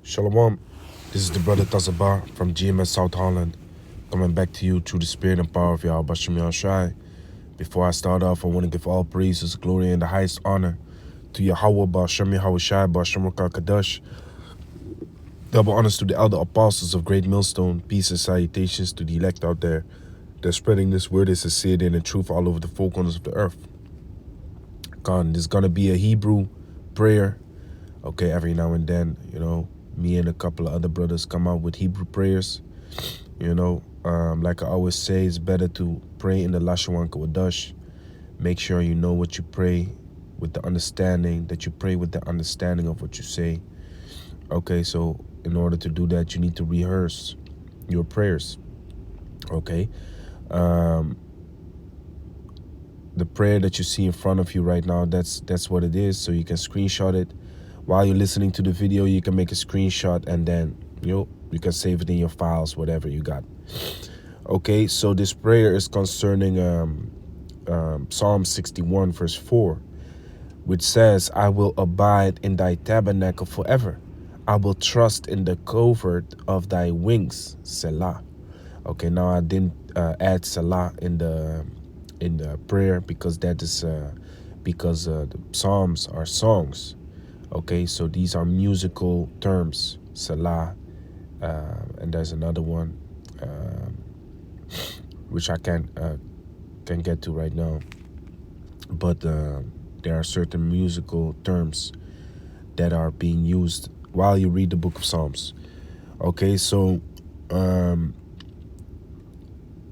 Shalom. This is the brother Tazabar from GMS South Holland, coming back to you through the spirit and power of Yahweh Bashem Yahushai. Before I start off, I want to give all praises, glory, and the highest honor to Yahweh Bashem Yahushai Bashem Kadosh. Double honors to the elder apostles of Great Millstone. Peace and salutations to the elect out there. They're spreading this word as sincerity and the truth all over the four corners of the earth. God, there's going to be a Hebrew prayer. Okay, every now and then, me and a couple of other brothers come out with Hebrew prayers. Like I always say, it's better to pray in the Lashon Kodesh. Make sure you know what you pray with the understanding, that you pray with the understanding of what you say. Okay, so in order to do that, you need to rehearse your prayers. Okay. The prayer that you see in front of you right now, that's what it is. So you can screenshot it. While you're listening to the video, you can make a screenshot and then you can save it in your files, whatever you got. Okay, so this prayer is concerning Psalm 61 verse 4, which says, I will abide in thy tabernacle forever. I will trust in the covert of thy wings, Selah. Okay, now I didn't add Selah in the prayer because that is because the Psalms are songs. Okay, so these are musical terms, Salah, and there's another one which I can get to right now. But there are certain musical terms that are being used while you read the book of Psalms. Okay, so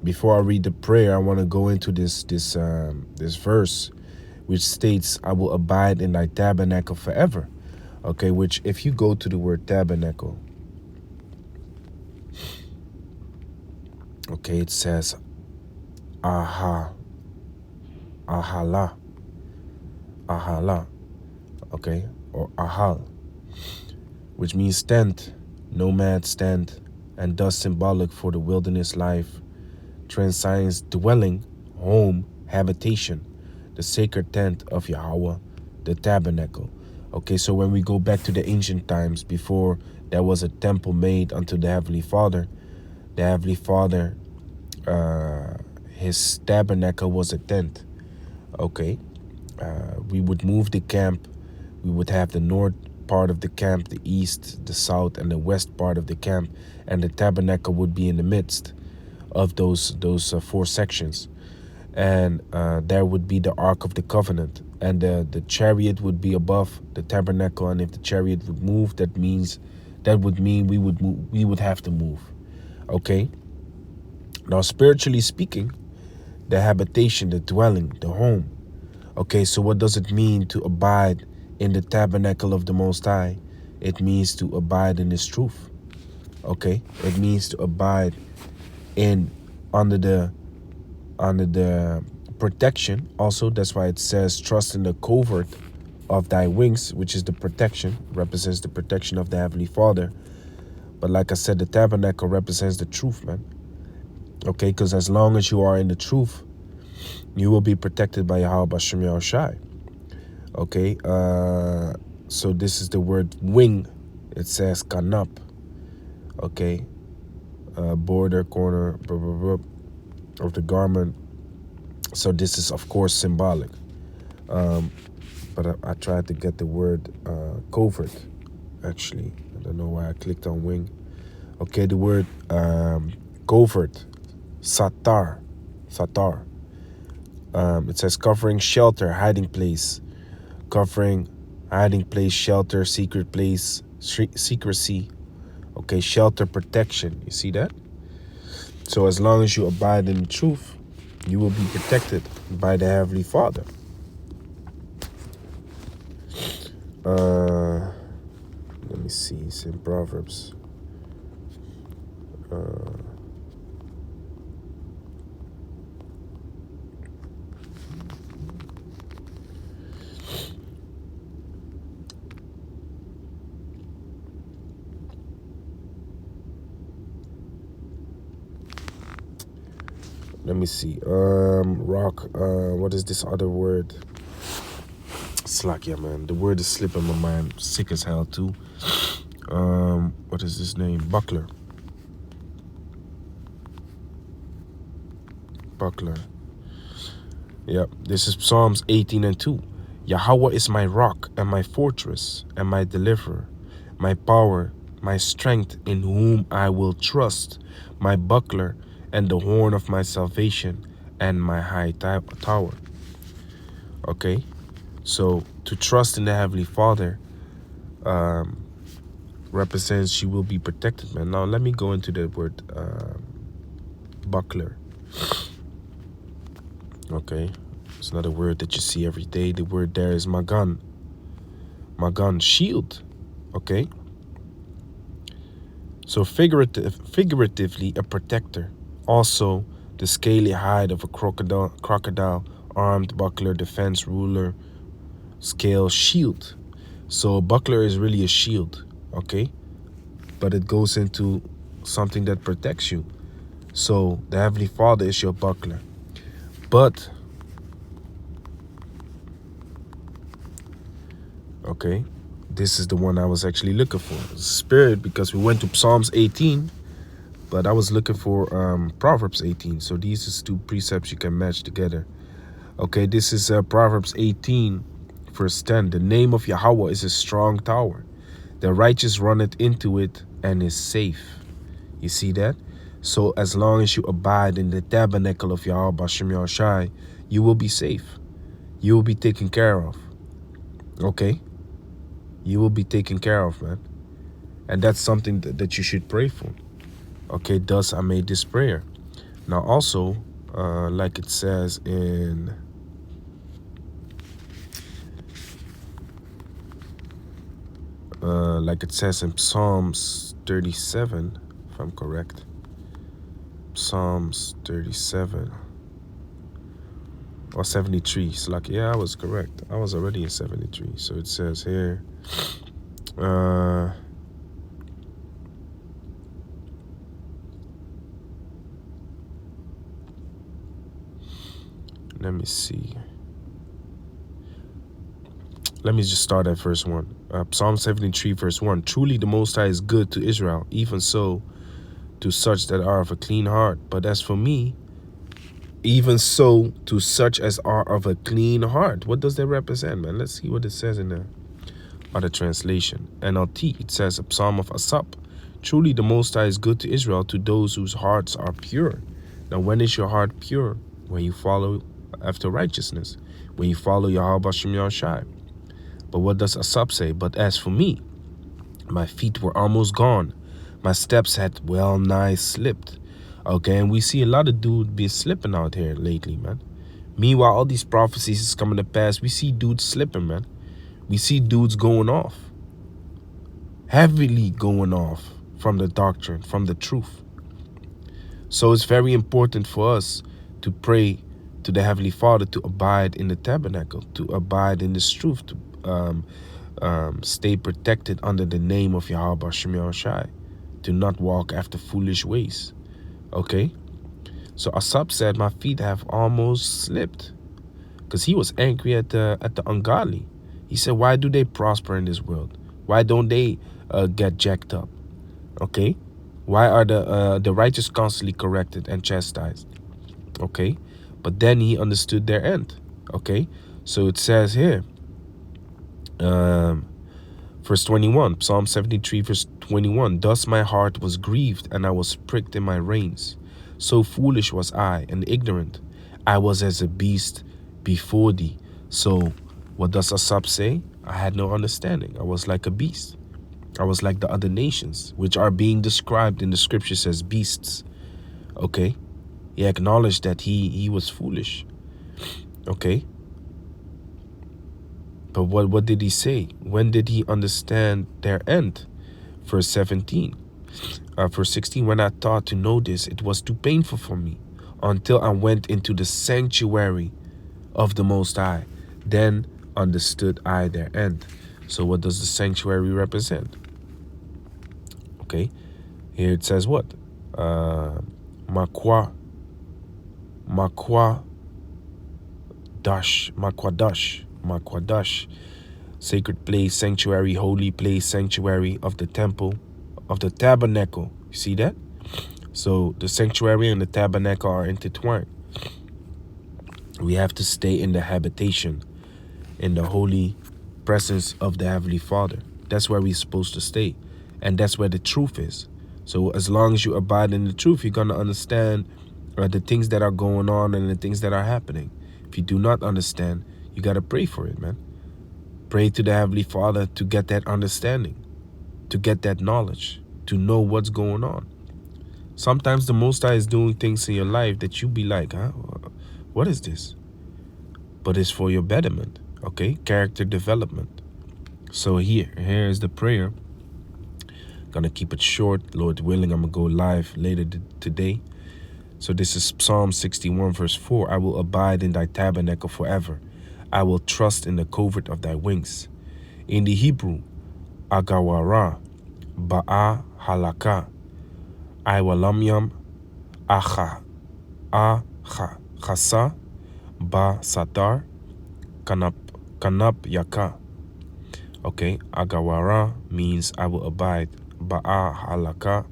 before I read the prayer, I want to go into this verse, which states, I will abide in thy tabernacle forever. Okay, which if you go to the word tabernacle, okay, it says, ahala, okay, or ahal, which means tent, nomad stand, and thus symbolic for the wilderness life, transcends dwelling, home, habitation, the sacred tent of Yahweh, the tabernacle. Okay, so when we go back to the ancient times, before there was a temple made unto the Heavenly Father, his tabernacle was a tent. Okay, we would move the camp. We would have the north part of the camp, the east, the south, and the west part of the camp, and the tabernacle would be in the midst of those four sections. And there would be the Ark of the Covenant, and the chariot would be above the tabernacle. And if the chariot would move, that would mean we would have to move. Okay. Now, spiritually speaking, the habitation, the dwelling, the home. Okay, so what does it mean to abide in the tabernacle of the Most High? It means to abide in His truth. Okay, it means to abide under the protection. Also, that's why it says, trust in the covert of thy wings, which is the protection, represents the protection of the Heavenly Father. But like I said, the tabernacle represents the truth, man. Okay, because as long as you are in the truth, you will be protected by Yahweh Bashem Yahushai. Okay, so this is the word wing. It says kanap. Okay, border, corner, blah, blah, blah, of the garment. So this is, of course, symbolic. But I tried to get the word covert, actually. I don't know why I clicked on wing. Okay, the word covert, satar. It says covering, shelter, hiding place. Covering, hiding place, shelter, secret place, secrecy. Okay, shelter, protection. You see that? So as long as you abide in the truth, you will be protected by the Heavenly Father. Let me see. It's in Proverbs. Let me see. Rock. What is this other word? Slack, yeah, man. The word is slipping my mind. Sick as hell too. What is his name? Buckler. Buckler. Yep. This is Psalms 18 and 2. Yahweh is my rock and my fortress and my deliverer, my power, my strength in whom I will trust, my buckler and the horn of my salvation and my high tower. Okay. So to trust in the Heavenly Father represents you will be protected, man. Now let me go into the word buckler. Okay, it's not a word that you see every day. The word there is magan. Magan, shield. Okay. So figuratively a protector. Also the scaly hide of a crocodile, armed buckler, defense, ruler, scale, shield. So a buckler is really a shield. Okay. But it goes into something that protects you. So the Heavenly Father is your buckler. But, okay, this is the one I was actually looking for. Spirit, because we went to Psalms 18, but I was looking for Proverbs 18. So these is two precepts you can match together. Okay, this is Proverbs 18, verse 10. The name of Yahweh is a strong tower. The righteous runneth into it and is safe. You see that? So as long as you abide in the tabernacle of Yahweh Bashem Yahushai, you will be safe. You will be taken care of. Okay? You will be taken care of, man. And that's something that you should pray for. Okay, thus I made this prayer. Now also, like it says in Psalms 37, if I'm correct. Psalms 37 or 73. It's like, yeah, I was correct. I was already in 73. So it says here, let me see. Let me just start at verse 1. Psalm 73, verse 1. Truly the Most High is good to Israel, even so to such that are of a clean heart. But as for me, even so to such as are of a clean heart. What does that represent, man? Let's see what it says in the other translation. NLT, it says, a psalm of Asaph. Truly the Most High is good to Israel, to those whose hearts are pure. Now, when is your heart pure? When you follow after righteousness. When you follow Yahweh Bashem Yahushai. But what does Asaph say? But as for me, my feet were almost gone. My steps had well nigh slipped. Okay, and we see a lot of dudes be slipping out here lately, man. Meanwhile, all these prophecies is coming to pass. We see dudes slipping, man. We see dudes going off. Heavily going off from the doctrine, from the truth. So it's very important for us to pray to the Heavenly Father to abide in the tabernacle, to abide in this truth, to stay protected under the name of Yahweh Bashem Yahushai, to not walk after foolish ways. Okay? So Asaph said, my feet have almost slipped. Because he was angry at the ungodly. He said, why do they prosper in this world? Why don't they get jacked up? Okay? Why are the righteous constantly corrected and chastised? Okay? But then he understood their end. Okay? So it says here, verse 21, Psalm 73, verse 21, thus my heart was grieved, and I was pricked in my reins. So foolish was I, and ignorant. I was as a beast before thee. So what does Asaph say? I had no understanding. I was like a beast. I was like the other nations, which are being described in the scriptures as beasts. Okay? He acknowledged that he was foolish. Okay? But what did he say? When did he understand their end? Verse 17. Verse 16. When I thought to know this, it was too painful for me until I went into the sanctuary of the Most High. Then understood I their end. So what does the sanctuary represent? Okay. Here it says what? Makwadash. Sacred place, sanctuary, holy place, sanctuary of the temple, of the tabernacle. You see that? So the sanctuary and the tabernacle are intertwined. We have to stay in the habitation, in the holy presence of the Heavenly Father. That's where we're supposed to stay. And that's where the truth is. So as long as you abide in the truth, you're going to understand the things that are going on and the things that are happening. If you do not understand, you got to pray for it, man. Pray to the Heavenly Father to get that understanding, to get that knowledge, to know what's going on. Sometimes the Most High is doing things in your life that you be like, huh? What is this? But it's for your betterment, okay? Character development. So here is the prayer. Gonna keep it short. Lord willing, I'm gonna go live later today. So this is Psalm 61 verse 4. I will abide in thy tabernacle forever. I will trust in the covert of thy wings. In the Hebrew, agawara, ba'a halaka, iwalamyam, chasa, ba satar, kanap yaka. Okay, agawara means I will abide. Ba'a halaka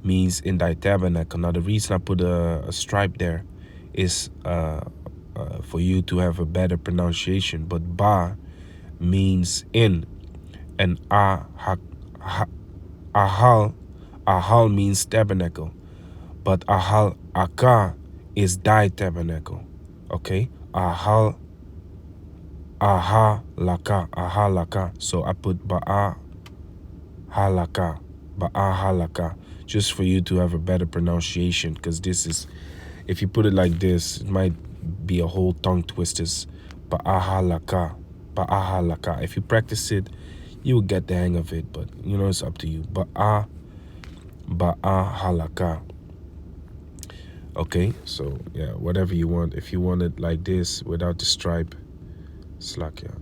means in thy tabernacle. Now the reason I put a stripe there is for you to have a better pronunciation. But ba means in, and ahal means tabernacle. But ahal aka is thy tabernacle. Okay, aha laka. So I put ba'a halaka, just for you to have a better pronunciation, because this is, if you put it like this, it might be a whole tongue twisters. Ba'a halaka. If you practice it, you will get the hang of it, but you know, it's up to you. Ba'a halaka. Okay, so yeah, whatever you want. If you want it like this without the stripe, slakya,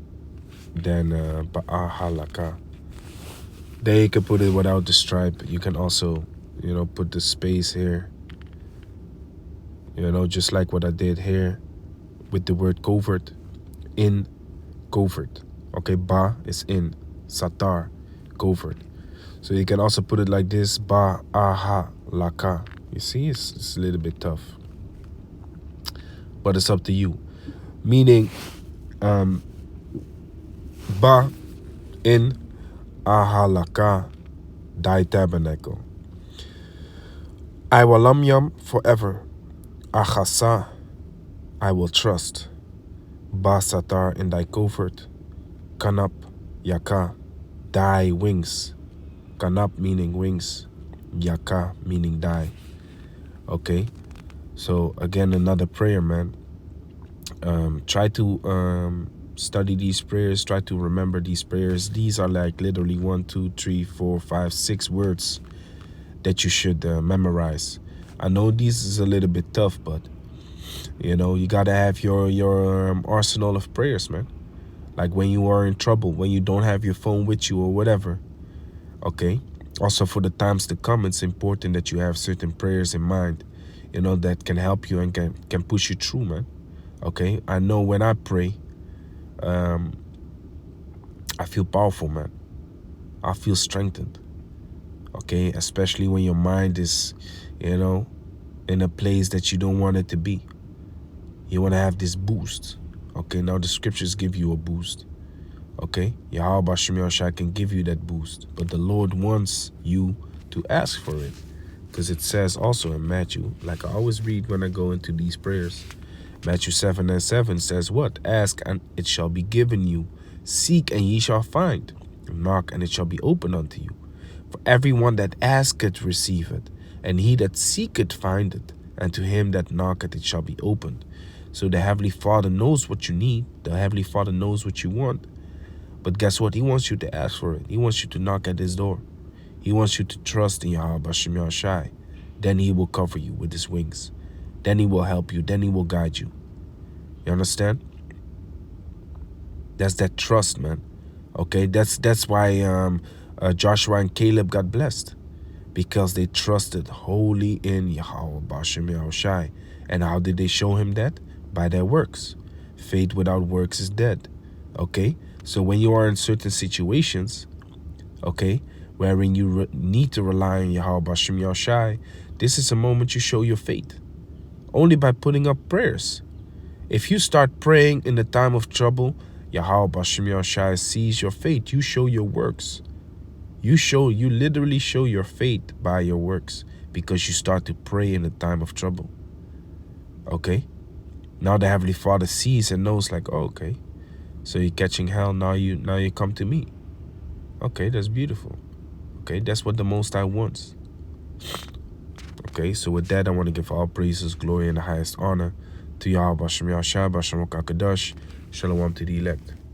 then ba'a halaka. Then you can put it without the stripe. You can also, you know, put the space here. You know, just like what I did here with the word covert. In, covert. Okay, ba is in. Satar, covert. So you can also put it like this. Ba, aha, laka. You see, it's a little bit tough. But it's up to you. Meaning, ba, in, ahalaka, thy tabernacle. Iwalamyam forever. Achasa, I will trust. Ba satar, in thy covert. Kanap yaka, thy wings. Kanap meaning wings. Yaka meaning thy. Okay. So again, another prayer, man. Try to study these prayers. Try to remember these prayers. These are like literally 1, 2, 3, 4, 5, 6 words that you should memorize. I know this is a little bit tough, but you know, you gotta have your arsenal of prayers, man. Like when you are in trouble, when you don't have your phone with you or whatever. Okay. Also, for the times to come, it's important that you have certain prayers in mind, you know, that can help you and can push you through, man. Okay. I know when I pray, I feel powerful, man. I feel strengthened. Okay. Especially when your mind is, you know, in a place that you don't want it to be. You want to have this boost. Okay. Now the scriptures give you a boost. Okay. Yahweh Bashim Yahushua can give you that boost. But the Lord wants you to ask for it. Because it says also in Matthew, like I always read when I go into these prayers, Matthew 7:7 says what? Ask and it shall be given you. Seek and ye shall find. Knock and it shall be opened unto you. For everyone that asketh receiveth, and he that seeketh findeth, and to him that knocketh it shall be opened. So the Heavenly Father knows what you need. The Heavenly Father knows what you want. But guess what? He wants you to ask for it. He wants you to knock at his door. He wants you to trust in Yahweh Bashim Yahushua. Then he will cover you with his wings. Then he will help you. Then he will guide you. You understand? That's that trust, man. Okay, that's why Joshua and Caleb got blessed. Because they trusted wholly in Yahweh Bashim Yahushua. And how did they show him that? By their works. Faith without works is dead. Okay? So when you are in certain situations, okay, wherein you need to rely on Yahweh Bashem Yahushai, this is a moment you show your faith. Only by putting up prayers. If you start praying in the time of trouble, Yahweh Bashem Yahushai sees your faith. You show your works. You literally show your faith by your works because you start to pray in the time of trouble. Okay? Now the Heavenly Father sees and knows like, oh, okay. So you're catching hell, now you come to me. Okay, that's beautiful. Okay, that's what the Most High wants. Okay, so with that, I want to give all praises, glory, and the highest honor to Yahweh Bashem Yahshua, Bashem Wakakadosh. Shalom to the elect.